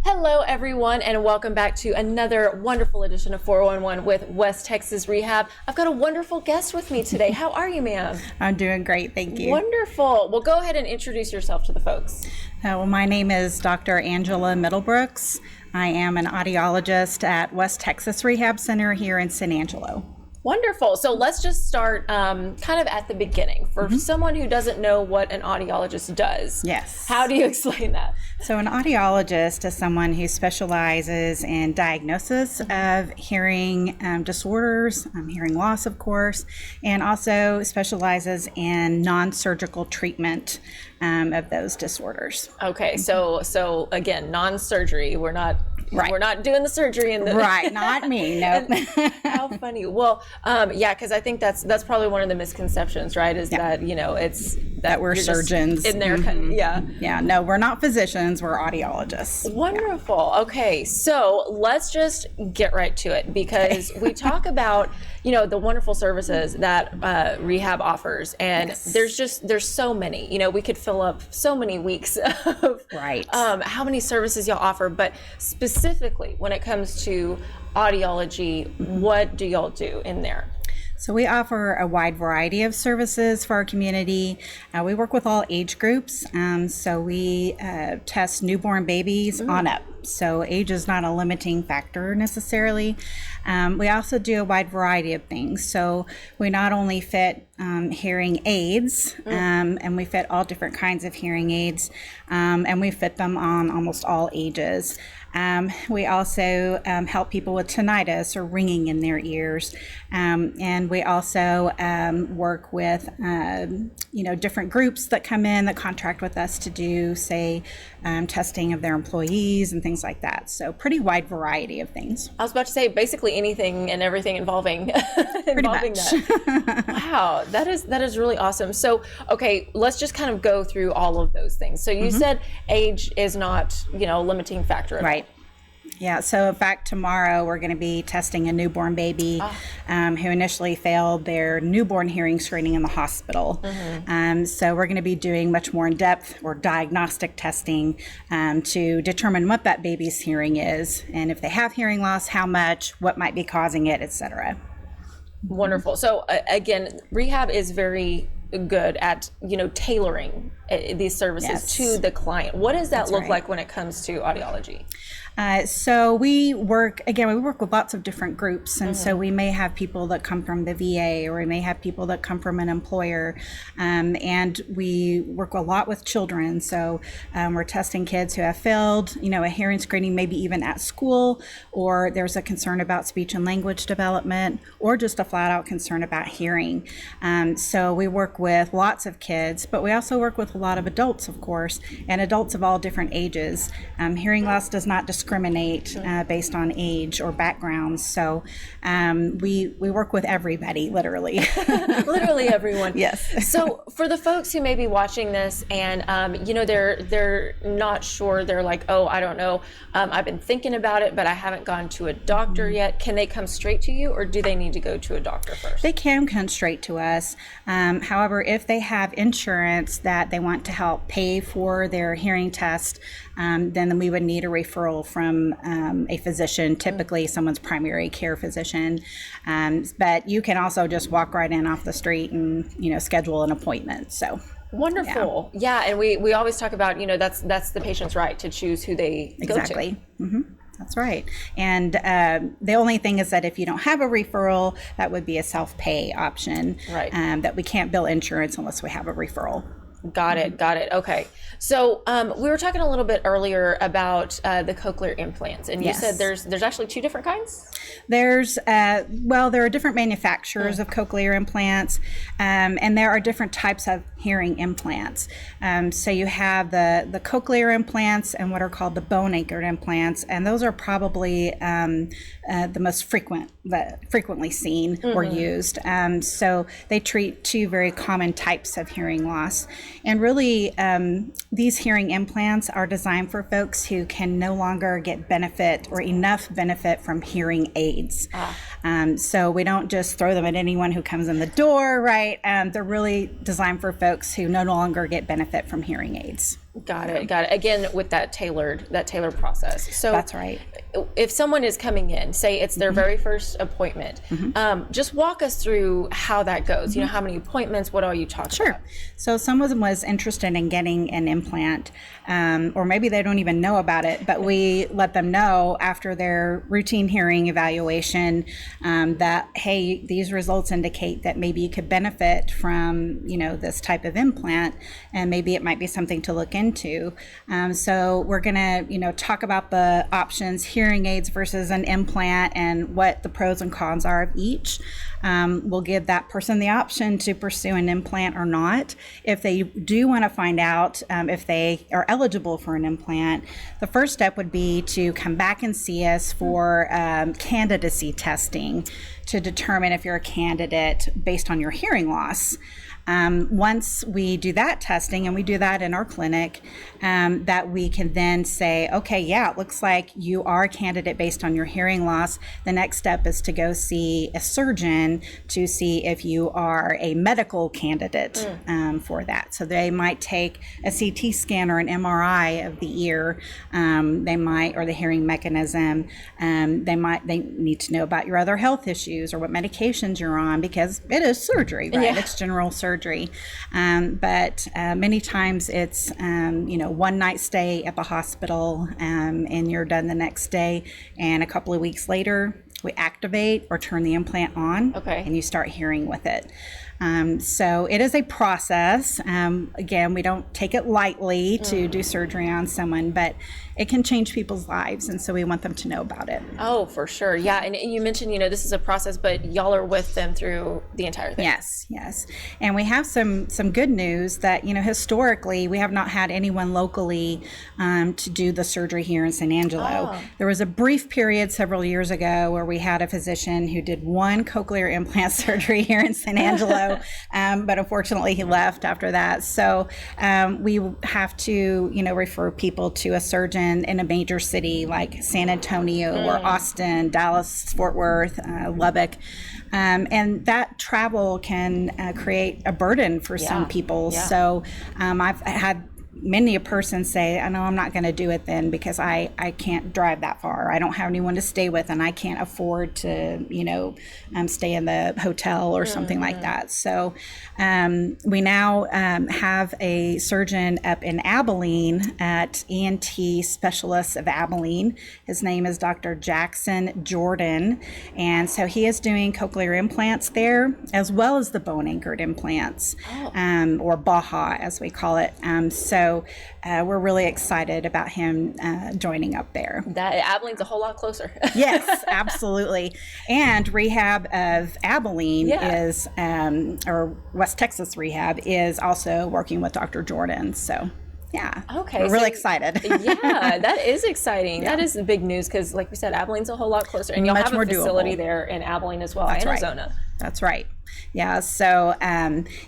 Hello, everyone, and welcome back to another wonderful edition of 411 with West Texas Rehab. I've got a wonderful guest with me today. How are you, ma'am? I'm doing great, thank you. Wonderful. Well, go ahead and introduce yourself to the folks. Well, my name is Dr. Angela Middlebrooks. I am an audiologist at West Texas Rehab Center here in San Angelo. Wonderful. So let's just start kind of at the beginning. For someone who doesn't know what an audiologist does, Yes. how do you explain that? So an audiologist is someone who specializes in diagnosis of hearing disorders, hearing loss, of course, and also specializes in non-surgical treatment of those disorders. Okay, so again, non-surgery. We're not doing the surgery in the Right, not me. No. How funny. Well, yeah, because I think that's probably one of the misconceptions, right? Is that it's that we're you're just surgeons in there. Yeah. Yeah. No, we're not physicians. We're audiologists. Wonderful. Okay, so let's just get right to it because we talk about the wonderful services that Rehab offers, and there's so many. We could fill up so many weeks of how many services y'all offer, but specifically when it comes to audiology, what do y'all do in there? So we offer a wide variety of services for our community. We work with all age groups. So we test newborn babies on up. So age is not a limiting factor necessarily. We also do a wide variety of things. So we not only fit hearing aids, and we fit all different kinds of hearing aids, and we fit them on almost all ages. We also help people with tinnitus or ringing in their ears. And we also work with, different groups that come in that contract with us to do, say, testing of their employees and things like that. So pretty wide variety of things. I was about to say basically anything and everything involving that. Wow, that is really awesome. So, okay, let's just kind of go through all of those things. So you said age is not, a limiting factor at all. Yeah, so in fact, tomorrow we're going to be testing a newborn baby who initially failed their newborn hearing screening in the hospital. So we're going to be doing much more in-depth or diagnostic testing to determine what that baby's hearing is, and if they have hearing loss, how much, what might be causing it, etc. Wonderful. So again, Rehab is very good at tailoring these services to the client. What does that look like when it comes to audiology? So we work with lots of different groups, and so we may have people that come from the VA, or we may have people that come from an employer, and we work a lot with children. So we're testing kids who have failed, a hearing screening, maybe even at school, or there's a concern about speech and language development, or just a flat out concern about hearing. So we work with lots of kids, but we also work with a lot of adults, of course, and adults of all different ages. Hearing loss does not discriminate based on age or backgrounds. So we work with everybody, literally. Literally everyone. Yes. So for the folks who may be watching this and they're not sure, they're like, oh, I don't know, I've been thinking about it, but I haven't gone to a doctor yet. Can they come straight to you, or do they need to go to a doctor first? They can come straight to us. However, if they have insurance that they want to help pay for their hearing test, then we would need a referral from a physician, typically someone's primary care physician. But you can also just walk right in off the street and schedule an appointment. So wonderful. Yeah, and we always talk about that's the patient's right to choose who they go to. Exactly. That's right. And the only thing is that if you don't have a referral, that would be a self-pay option. Right. That we can't bill insurance unless we have a referral. Got it. Okay. So we were talking a little bit earlier about the cochlear implants, and you said there's actually two different kinds? There are different manufacturers of cochlear implants, and there are different types of hearing implants. So you have the cochlear implants and what are called the bone anchored implants, and those are probably the most frequently seen or used. So they treat two very common types of hearing loss. And really, these hearing implants are designed for folks who can no longer get benefit or enough benefit from hearing aids. So we don't just throw them at anyone who comes in the door, right? They're really designed for folks who no longer get benefit from hearing aids. Got it. Again, with that tailored process. So That's right. If someone is coming in, say it's their very first appointment, just walk us through how that goes. You know, how many appointments, what all you talk about? So someone was interested in getting an implant, or maybe they don't even know about it, but we let them know after their routine hearing evaluation that, hey, these results indicate that maybe you could benefit from, you know, this type of implant, and maybe it might be something to look into. So we're going to, you know, talk about the options, hearing aids versus an implant, and what the pros and cons are of each. We'll give that person the option to pursue an implant or not. If they do want to find out if they are eligible for an implant, the first step would be to come back and see us for candidacy testing to determine if you're a candidate based on your hearing loss. Once we do that testing, and we do that in our clinic, that we can then say, okay, yeah, it looks like you are a candidate based on your hearing loss. The next step is to go see a surgeon to see if you are a medical candidate for that. So they might take a CT scan or an MRI of the ear. They might, or the hearing mechanism. They need to know about your other health issues or what medications you're on, because it is surgery, right? Yeah. It's general surgery. But many times it's, you know, one night stay at the hospital, and you're done the next day. And a couple of weeks later, we activate or turn the implant on, and you start hearing with it. So it is a process. Again, we don't take it lightly to do surgery on someone, but it can change people's lives, and so we want them to know about it. Oh, for sure. Yeah, and you mentioned, you know, this is a process, but y'all are with them through the entire thing. Yes. And we have some good news that, you know, historically, we have not had anyone locally to do the surgery here in San Angelo. Oh. There was a brief period several years ago where we had a physician who did one cochlear implant surgery here in San Angelo, but unfortunately he left after that. So we have to, you know, refer people to a surgeon in a major city like San Antonio or Austin, Dallas, Fort Worth, Lubbock. And that travel can create a burden for some people. Yeah. So I've had many a person say, I know I'm not going to do it then because I can't drive that far. I don't have anyone to stay with, and I can't afford to, you know, stay in the hotel or something like that. So we now have a surgeon up in Abilene at ENT Specialist of Abilene. His name is Dr. Jackson Jordan. And so he is doing cochlear implants there, as well as the bone anchored implants, or BAHA as we call it. So we're really excited about him joining up there. That Abilene's a whole lot closer. Yes, absolutely. And Rehab of Abilene is, or West Texas Rehab is also working with Dr. Jordan. So yeah. Okay. We're really excited. Yeah, that is exciting. Yeah. That is big news because, like we said, Abilene's a whole lot closer. And you'll have a facility there in Abilene as well, Arizona. That's right. Yeah. So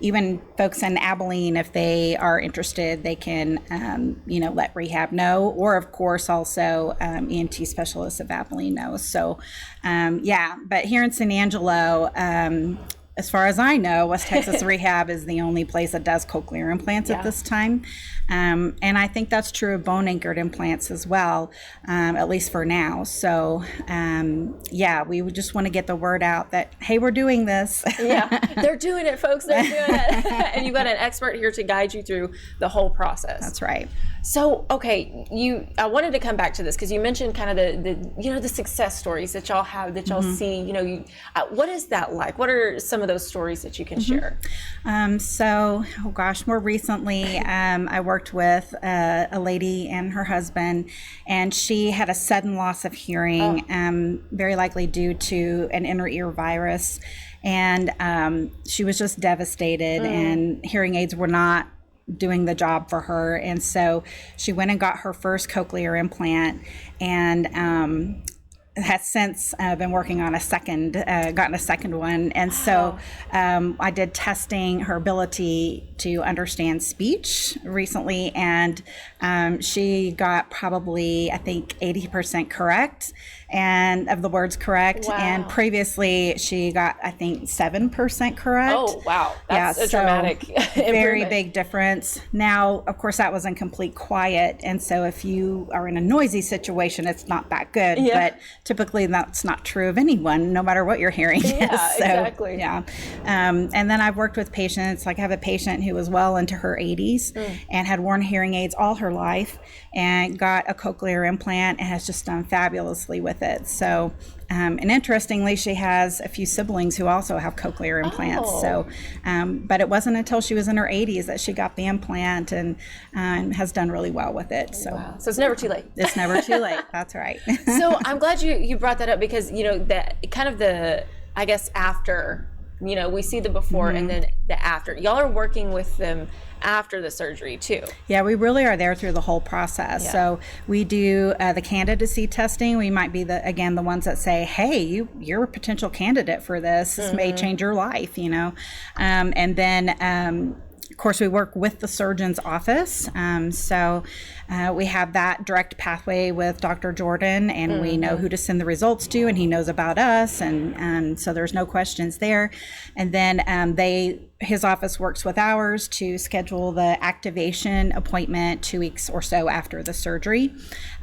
even folks in Abilene, if they are interested, they can, you know, let Rehab know, or of course also ENT Specialists of Abilene know. So yeah, but here in San Angelo, as far as I know, West Texas Rehab is the only place that does cochlear implants at this time. And I think that's true of bone anchored implants as well, at least for now. So yeah, we would just want to get the word out that, hey, we're doing this. Yeah, they're doing it, folks. They're doing it. And you've got an expert here to guide you through the whole process. That's right. So, okay, I wanted to come back to this because you mentioned kind of the you know, the success stories that y'all have, that y'all see, you know, what is that like? What are some of those stories that you can share? So, oh gosh, more recently, I worked with a lady and her husband, and she had a sudden loss of hearing, very likely due to an inner ear virus. And she was just devastated, and hearing aids were not doing the job for her. And so she went and got her first cochlear implant, and has since been working on gotten a second one. And so I did testing her ability to understand speech recently, and she got probably, I think, 80% correct and of the words correct. Wow. And previously she got, I think, 7% correct. Oh, wow. That's a so dramatic very improvement. big difference. Now, of course, that was in complete quiet. And so if you are in a noisy situation, it's not that good. Yeah. But typically that's not true of anyone, no matter what your hearing is. Yeah, exactly. Yeah. And then I've worked with patients, like I have a patient who was well into her 80s and had worn hearing aids all her life and got a cochlear implant and has just done fabulously with it. So, and interestingly, she has a few siblings who also have cochlear implants. Oh. So, but it wasn't until she was in her 80s that she got the implant and has done really well with it. So, Wow. So it's never too late. it's never too late. That's right. So I'm glad you brought that up, because, that kind of I guess after, we see the before and then the after. Y'all are working with them after the surgery too. Yeah, we really are there through the whole process. Yeah. So we do the candidacy testing. We might be the ones that say, hey, you're a potential candidate for this. This may change your life, and then of course, we work with the surgeon's office. So we have that direct pathway with Dr. Jordan, and we know who to send the results to, and he knows about us. And so there's no questions there. And then his office works with ours to schedule the activation appointment 2 weeks or so after the surgery.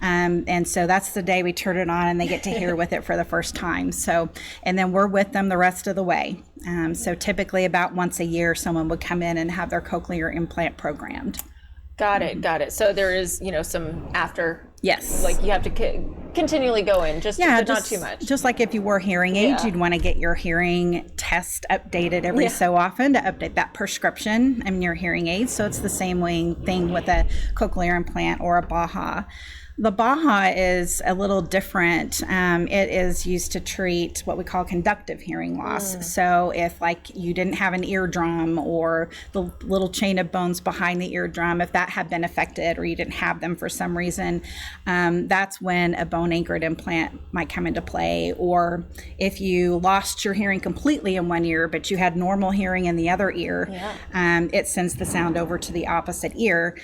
And so that's the day we turn it on and they get to hear with it for the first time. So, and then we're with them the rest of the way. So typically about once a year, someone would come in and have their cochlear implant programmed. Got it. So there is, some after. Yes. Like you have to continually go in, but not too much. Just like if you wore hearing aids, you'd want to get your hearing test updated every so often to update that prescription and your hearing aids. So it's the same thing with a cochlear implant or a BAHA. The BAHA is a little different. It is used to treat what we call conductive hearing loss. So if you didn't have an eardrum or the little chain of bones behind the eardrum, if that had been affected or you didn't have them for some reason, that's when a bone anchored implant might come into play. Or if you lost your hearing completely in one ear, but you had normal hearing in the other ear, it sends the sound over to the opposite ear.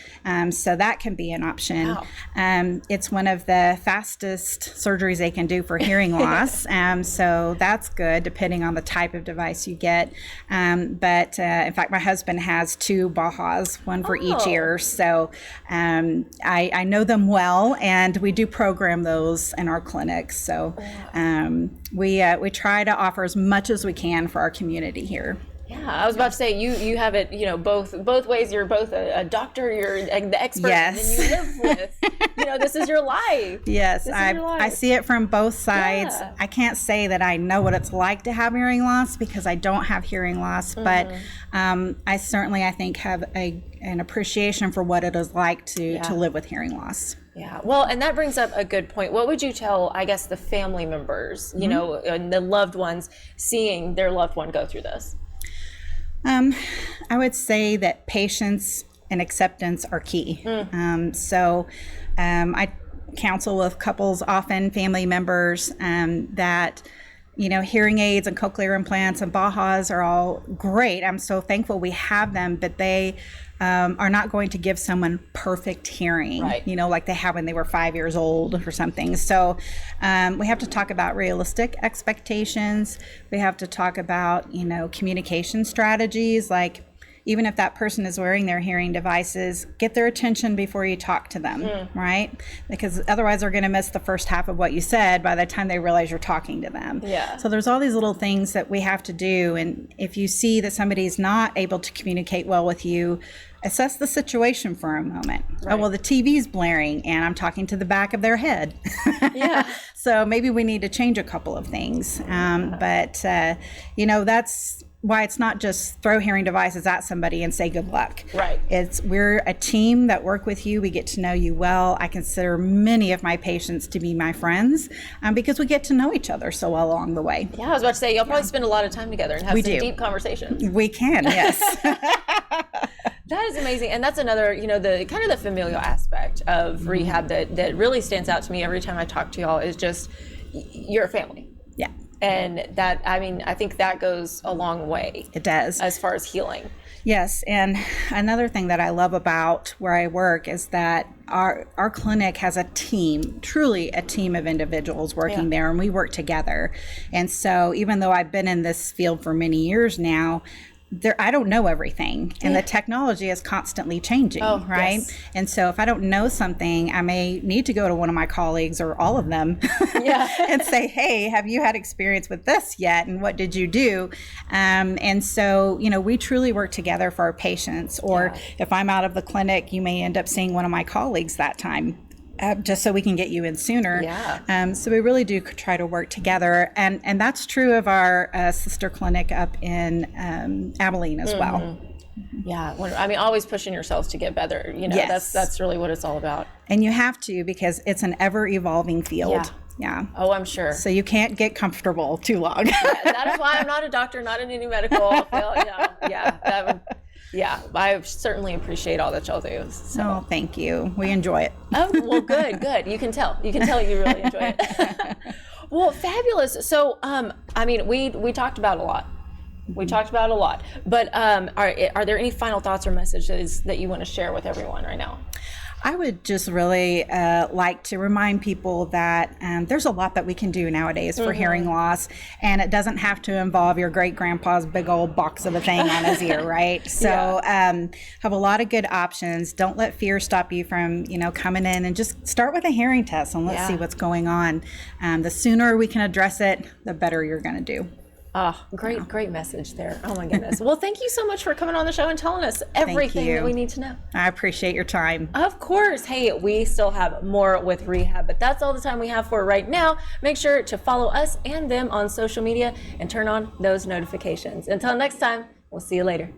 So that can be an option. Wow. It's one of the fastest surgeries they can do for hearing loss. So that's good, depending on the type of device you get. But in fact, my husband has 2 BAHAs, one for each ear. So I know them well, and we do program those in our clinics. So we try to offer as much as we can for our community here. Yeah, I was about to say, you have it, both ways. You're both a doctor, you're the expert, and then you live with, this is your life. Yes, I see it from both sides. Yeah. I can't say that I know what it's like to have hearing loss because I don't have hearing loss, but I certainly, I think, have an appreciation for what it is like to live with hearing loss. Yeah, well, and that brings up a good point. What would you tell, I guess, the family members, and the loved ones seeing their loved one go through this? I would say that patience and acceptance are key. So I counsel with couples, often family members, that hearing aids and cochlear implants and BAHAs are all great. I'm so thankful we have them, but they are not going to give someone perfect hearing, right, like they had when they were 5 years old or something. So we have to talk about realistic expectations. We have to talk about, communication strategies, like even if that person is wearing their hearing devices, get their attention before you talk to them, right? Because otherwise they're going to miss the first half of what you said by the time they realize you're talking to them. Yeah. So there's all these little things that we have to do. And if you see that somebody's not able to communicate well with you, assess the situation for a moment. Right. Oh, well, the TV's blaring and I'm talking to the back of their head. Yeah. So maybe we need to change a couple of things. But that's why it's not just throw hearing devices at somebody and say good luck. Right. We're a team that work with you. We get to know you well. I consider many of my patients to be my friends because we get to know each other so well along the way. Yeah, I was about to say, you'll probably spend a lot of time together and have some deep conversations. We can, yes. That is amazing. And that's another, the kind of the familial aspect of rehab that really stands out to me every time I talk to y'all is just, you're a family. Yeah, And that, I mean, I think that goes a long way it does. as far as healing. Yes, and another thing that I love about where I work is that our clinic has a team, truly a team of individuals working there, and we work together. And so even though I've been in this field for many years now, I don't know everything, and the technology is constantly changing, right? Yes. And so if I don't know something, I may need to go to one of my colleagues or all of them and say, hey, have you had experience with this yet? And what did you do? And so, we truly work together for our patients. Or if I'm out of the clinic, you may end up seeing one of my colleagues that time. Just so we can get you in sooner. So we really do try to work together. And that's true of our sister clinic up in Abilene as well. Yeah. I mean, always pushing yourselves to get better. That's really what it's all about. And you have to, because it's an ever evolving field. Yeah. Oh, I'm sure. So you can't get comfortable too long. That is why I'm not a doctor, not in any medical field. Yeah, I certainly appreciate all that y'all do. So. Oh, thank you. We enjoy it. Oh, well, good. You can tell you really enjoy it. Well, fabulous. So, I mean, we talked about a lot. But are there any final thoughts or messages that you want to share with everyone right now? I would just really like to remind people that there's a lot that we can do nowadays for hearing loss, and it doesn't have to involve your great grandpa's big old box of a thing on his ear, right? So have a lot of good options. Don't let fear stop you from coming in, and just start with a hearing test and let's see what's going on. The sooner we can address it, the better you're going to do. Oh, great message there. Oh my goodness. Well, thank you so much for coming on the show and telling us everything that we need to know. I appreciate your time. Of course. Hey, we still have more with Rehab, but that's all the time we have for right now. Make sure to follow us and them on social media and turn on those notifications. Until next time, we'll see you later.